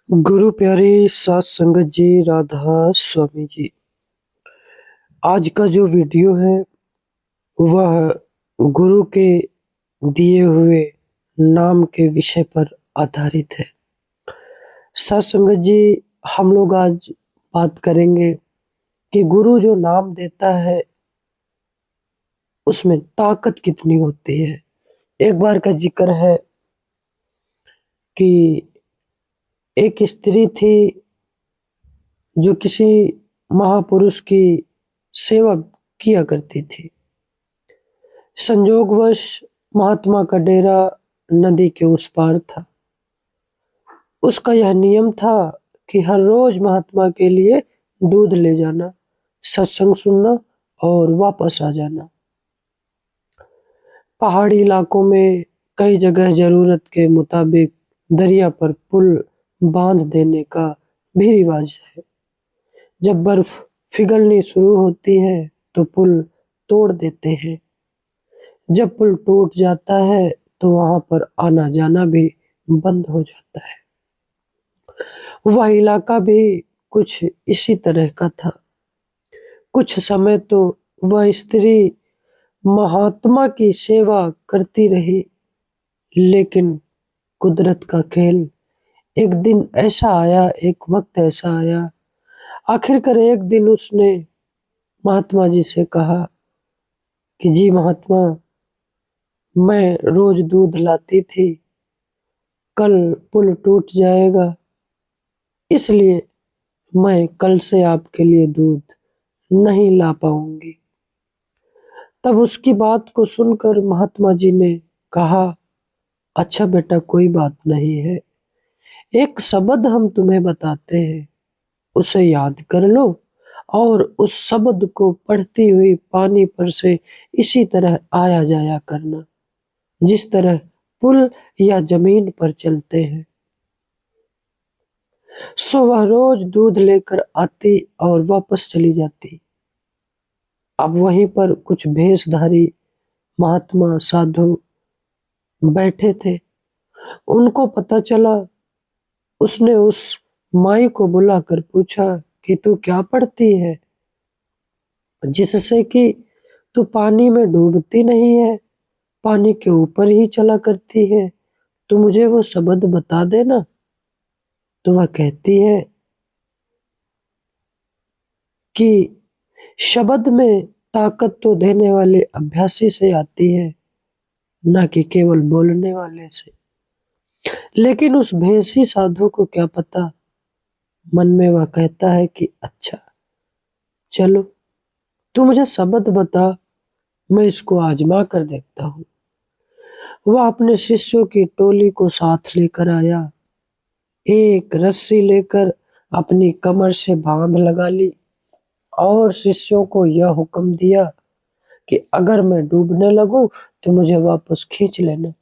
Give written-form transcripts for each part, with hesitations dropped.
गुरु प्यारे सात संगत जी, राधा स्वामी जी। आज का जो वीडियो है वह गुरु के दिए हुए नाम के विषय पर आधारित है। सात संगत जी, हम लोग आज बात करेंगे कि गुरु जो नाम देता है उसमें ताकत कितनी होती है। एक बार का जिक्र है कि एक स्त्री थी जो किसी महापुरुष की सेवा किया करती थी। संयोगवश महात्मा का डेरा नदी के उस पार था। उसका यह नियम था कि हर रोज महात्मा के लिए दूध ले जाना, सत्संग सुनना और वापस आ जाना। पहाड़ी इलाकों में कई जगह जरूरत के मुताबिक दरिया पर पुल बांध देने का भी रिवाज है। जब बर्फ पिघलनी शुरू होती है तो पुल तोड़ देते हैं। जब पुल टूट जाता है तो वहां पर आना जाना भी बंद हो जाता है। वह इलाका भी कुछ इसी तरह का था। कुछ समय तो वह स्त्री महात्मा की सेवा करती रही, लेकिन कुदरत का खेल, एक दिन ऐसा आया, एक वक्त ऐसा आया, आखिरकार एक दिन उसने महात्मा जी से कहा कि जी महात्मा, मैं रोज दूध लाती थी, कल पुल टूट जाएगा, इसलिए मैं कल से आपके लिए दूध नहीं ला पाऊंगी। तब उसकी बात को सुनकर महात्मा जी ने कहा, अच्छा बेटा, कोई बात नहीं है, एक शब्द हम तुम्हें बताते हैं, उसे याद कर लो और उस शब्द को पढ़ती हुई पानी पर से इसी तरह आया जाया करना, जिस तरह पुल या जमीन पर चलते हैं। सो वह रोज दूध लेकर आती और वापस चली जाती। अब वहीं पर कुछ भेषधारी महात्मा साधु बैठे थे। उनको पता चला। उसने उस माई को बुलाकर पूछा कि तू क्या पढ़ती है, जिससे कि तू पानी में डूबती नहीं है, पानी के ऊपर ही चला करती है, तो मुझे वो शब्द बता देना। तो वह कहती है कि शब्द में ताकत तो देने वाले अभ्यासी से आती है, ना कि केवल बोलने वाले से। लेकिन उस भेषी साधु को क्या पता, मन में वह कहता है कि अच्छा चलो, तू मुझे शब्द बता, मैं इसको आजमा कर देखता हूँ। वह अपने शिष्यों की टोली को साथ लेकर आया। एक रस्सी लेकर अपनी कमर से बांध लगा ली और शिष्यों को यह हुक्म दिया कि अगर मैं डूबने लगूं तो मुझे वापस खींच लेना।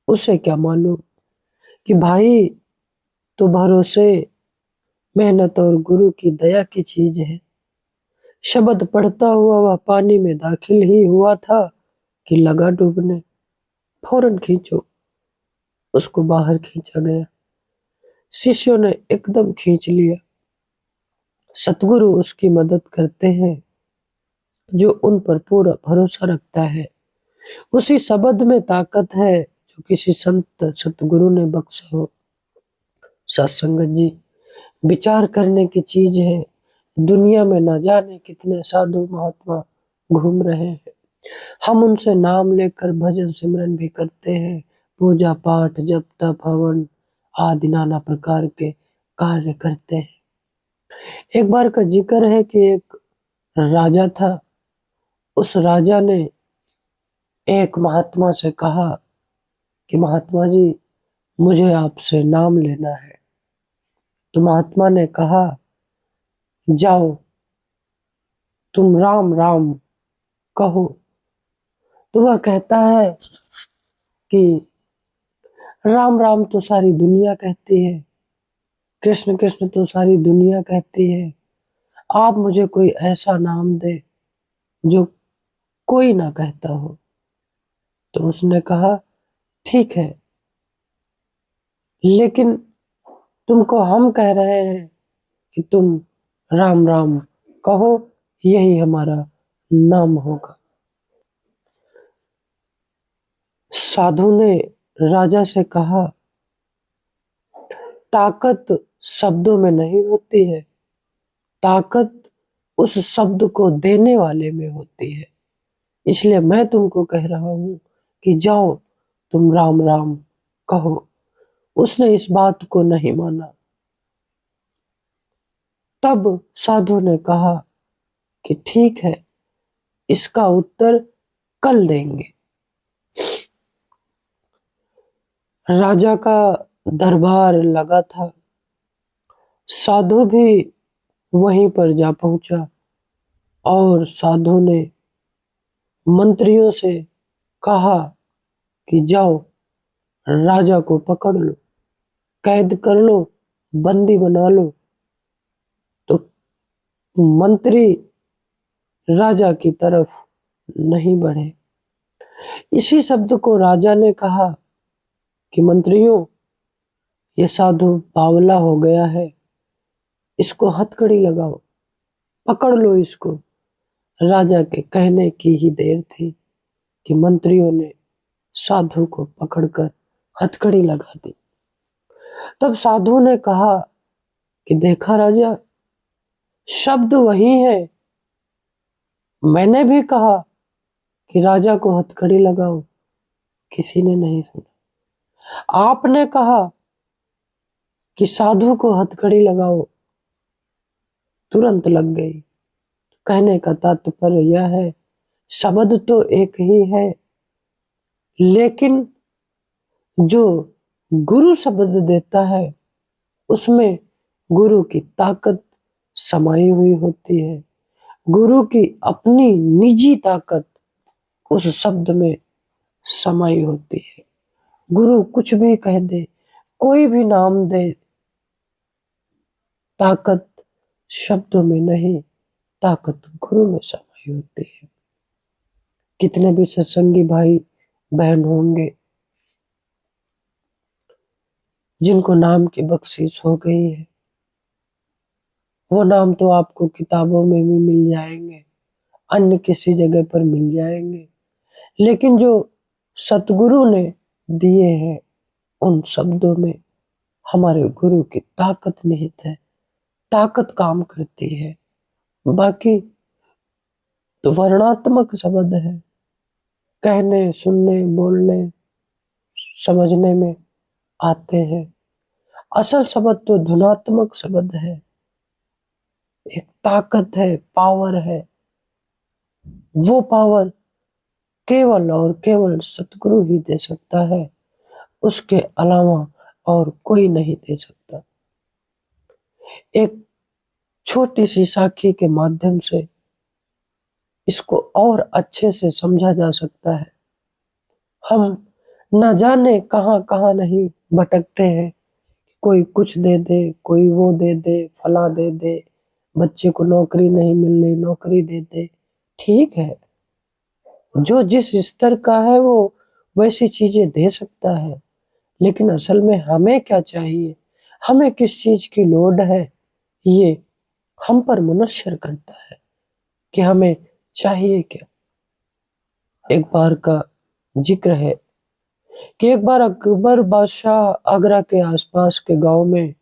उसे क्या मालूम कि भाई तो भरोसे, मेहनत और गुरु की दया की चीज है। शब्द पढ़ता हुआ वह पानी में दाखिल ही हुआ था कि लगा डूबने। फौरन खींचो, उसको बाहर खींचा गया। शिष्यों ने एकदम खींच लिया। सतगुरु उसकी मदद करते हैं जो उन पर पूरा भरोसा रखता है। उसी शब्द में ताकत है जो किसी संत सतगुरु ने बख्शा हो। सत्संगत जी, विचार करने की चीज है। दुनिया में न जाने कितने साधु महात्मा घूम रहे हैं। हम उनसे नाम लेकर भजन सिमरन भी करते हैं, पूजा पाठ जप तप हवन आदि नाना प्रकार के कार्य करते हैं। एक बार का जिक्र है कि एक राजा था। उस राजा ने एक महात्मा से कहा कि महात्मा जी, मुझे आपसे नाम लेना है। तो महात्मा ने कहा, जाओ तुम राम राम कहो। तो वह कहता है कि राम राम तो सारी दुनिया कहती है, कृष्ण कृष्ण तो सारी दुनिया कहती है, आप मुझे कोई ऐसा नाम दे जो कोई ना कहता हो। तो उसने कहा, ठीक है, लेकिन तुमको हम कह रहे हैं कि तुम राम राम कहो, यही हमारा नाम होगा। साधु ने राजा से कहा, ताकत शब्दों में नहीं होती है, ताकत उस शब्द को देने वाले में होती है। इसलिए मैं तुमको कह रहा हूं कि जाओ तुम राम राम कहो। उसने इस बात को नहीं माना। तब साधु ने कहा कि ठीक है, इसका उत्तर कल देंगे। राजा का दरबार लगा था। साधु भी वहीं पर जा पहुंचा और साधु ने मंत्रियों से कहा कि जाओ राजा को पकड़ लो, कैद कर लो, बंदी बना लो। तो मंत्री राजा की तरफ नहीं बढ़े। इसी शब्द को राजा ने कहा कि मंत्रियों, ये साधु बावला हो गया है, इसको हथकड़ी लगाओ, पकड़ लो इसको। राजा के कहने की ही देर थी कि मंत्रियों ने साधु को पकड़कर हथकड़ी लगा दी। तब साधु ने कहा कि देखा राजा, शब्द वही है, मैंने भी कहा कि राजा को हथकड़ी लगाओ, किसी ने नहीं सुना। आपने कहा कि साधु को हथकड़ी लगाओ, तुरंत लग गई। कहने का तात्पर्य यह है, शब्द तो एक ही है, लेकिन जो गुरु शब्द देता है उसमें गुरु की ताकत समाई हुई होती है। गुरु की अपनी निजी ताकत उस शब्द में समाई होती है। गुरु कुछ भी कह दे, कोई भी नाम दे, ताकत शब्दों में नहीं, ताकत गुरु में समाई होती है। कितने भी सत्संगी भाई बहन होंगे जिनको नाम की बख्शिश हो गई है, वो नाम तो आपको किताबों में भी मिल जाएंगे, अन्य किसी जगह पर मिल जाएंगे, लेकिन जो सतगुरु ने दिए हैं उन शब्दों में हमारे गुरु की ताकत निहित है, ताकत काम करती है। बाकी तो वर्णात्मक शब्द है, कहने, सुनने, बोलने, समझने में आते हैं। असल शब्द तो धुनात्मक शब्द है, एक ताकत है, पावर है। वो पावर केवल और केवल सतगुरु ही दे सकता है, उसके अलावा और कोई नहीं दे सकता। एक छोटी सी साखी के माध्यम से इसको और अच्छे से समझा जा सकता है। हम न जाने कहां कहां नहीं भटकते हैं, कोई कुछ दे दे, कोई वो दे दे, फला दे दे, बच्चे को नौकरी नहीं मिल रही, नौकरी दे दे। ठीक है, जो जिस स्तर का है वो वैसी चीजें दे सकता है, लेकिन असल में हमें क्या चाहिए, हमें किस चीज की लोड है, ये हम पर मुनश्वर करता है कि हमें चाहिए क्या। एक बार का जिक्र है कि एक बार अकबर बादशाह आगरा के आसपास के गांव में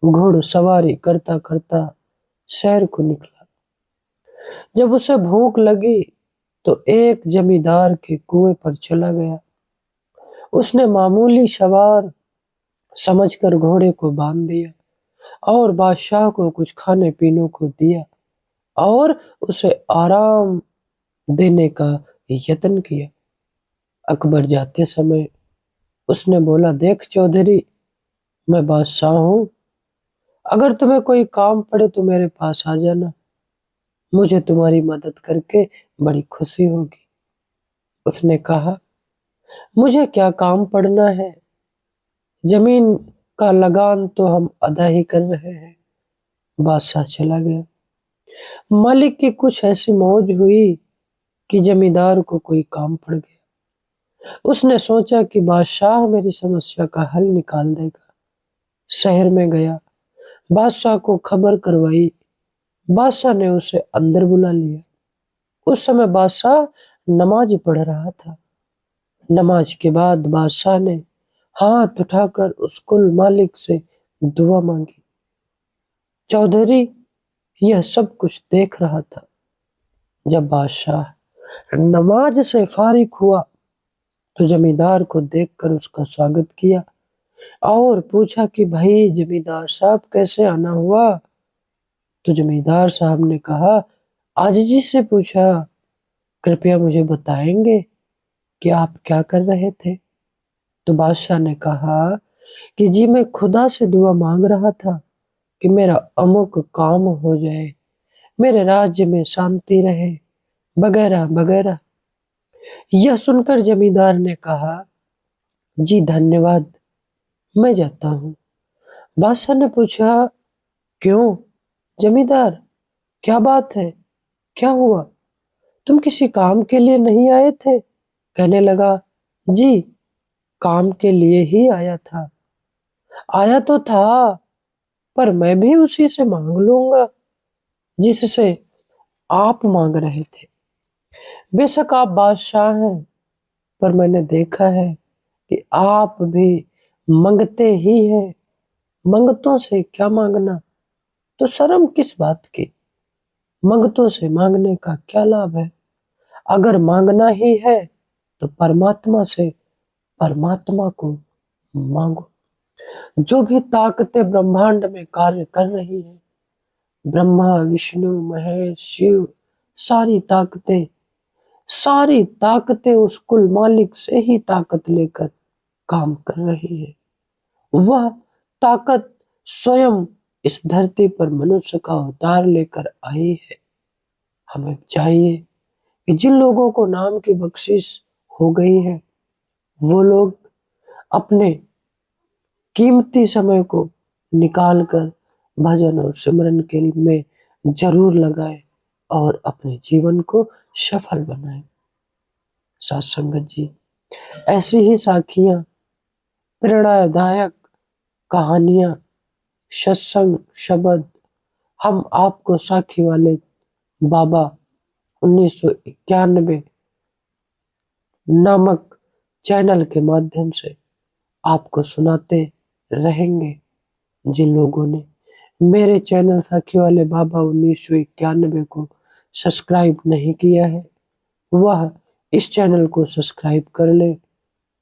घुड़सवारी करता करता शहर को निकला। जब उसे भूख लगी तो एक जमींदार के कुएं पर चला गया। उसने मामूली सवार समझकर घोड़े को बांध दिया और बादशाह को कुछ खाने पीने को दिया और उसे आराम देने का यत्न किया। अकबर जाते समय उसने बोला, देख चौधरी, मैं बादशाह हूं, अगर तुम्हें कोई काम पड़े तो मेरे पास आ जाना, मुझे तुम्हारी मदद करके बड़ी खुशी होगी। उसने कहा, मुझे क्या काम पड़ना है, जमीन का लगान तो हम अदा ही कर रहे हैं। बादशाह चला गया। मालिक की कुछ ऐसी मौज हुई कि जमींदार को कोई काम पड़ गया। उसने सोचा कि बादशाह मेरी समस्या का हल निकाल देगा, शहर में गया, बादशाह को खबर करवाई। बादशाह ने उसे अंदर बुला लिया। उस समय बादशाह नमाज पढ़ रहा था। नमाज के बाद बादशाह ने हाथ उठाकर उस कुल मालिक से दुआ मांगी। चौधरी यह सब कुछ देख रहा था। जब बादशाह नमाज से फारिग हुआ तो जमींदार को देखकर उसका स्वागत किया और पूछा कि भाई जमींदार साहब कैसे आना हुआ। तो जमींदार साहब ने कहा, आजीजी से पूछा, कृपया मुझे बताएंगे कि आप क्या कर रहे थे। तो बादशाह ने कहा कि जी मैं खुदा से दुआ मांग रहा था कि मेरा अमुक काम हो जाए, मेरे राज्य में शांति रहे, वगैरह वगैरह। यह सुनकर जमींदार ने कहा, जी धन्यवाद, मैं जाता हूँ। बादशाह ने पूछा, क्यों जमींदार, क्या बात है, क्या हुआ, तुम किसी काम के लिए नहीं आए थे। कहने लगा, जी काम के लिए ही आया था। आया तो था, पर मैं भी उसी से मांग लूंगा जिससे आप मांग रहे थे। बेशक आप बादशाह हैं, पर मैंने देखा है कि आप भी मंगते ही हैं। मंगतों से क्या मांगना, तो शर्म किस बात की। मंगतों से मांगने का क्या लाभ है। अगर मांगना ही है तो परमात्मा से परमात्मा को मांगो। जो भी ताकतें ब्रह्मांड में कार्य कर रही हैं, ब्रह्मा विष्णु महेश शिव, सारी ताकतें उस कुल मालिक से ही ताकत लेकर काम कर रही है। वह ताकत स्वयं इस धरती पर मनुष्य का अवतार लेकर आई है। हमें चाहिए कि जिन लोगों को नाम की बख्शिश हो गई है, वो लोग अपने कीमती समय को निकाल कर भजन और सिमरन के में जरूर लगाएं और अपने जीवन को सफल बनाएं। साथ संगत जी, ऐसी ही साखियां, प्रेरणादायक कहानियां, सत्संग शब्द हम आपको साखी वाले बाबा 1991 नामक चैनल के माध्यम से आपको सुनाते रहेंगे। जिन लोगों ने मेरे चैनल साखी वाले बाबा 1991 को सब्सक्राइब नहीं किया है, वह इस चैनल को सब्सक्राइब कर ले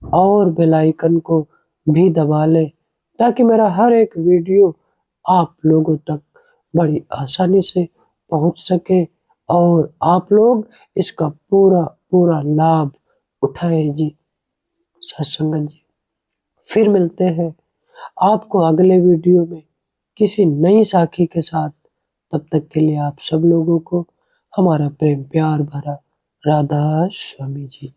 और बेल आइकन को भी दबा ले, ताकि मेरा हर एक वीडियो आप लोगों तक बड़ी आसानी से पहुंच सके और आप लोग इसका पूरा पूरा लाभ उठाएं जी। सत्संगत जी, फिर मिलते हैं आपको अगले वीडियो में किसी नई साखी के साथ। तब तक के लिए आप सब लोगों को हमारा प्रेम प्यार भरा राधा स्वामी जी।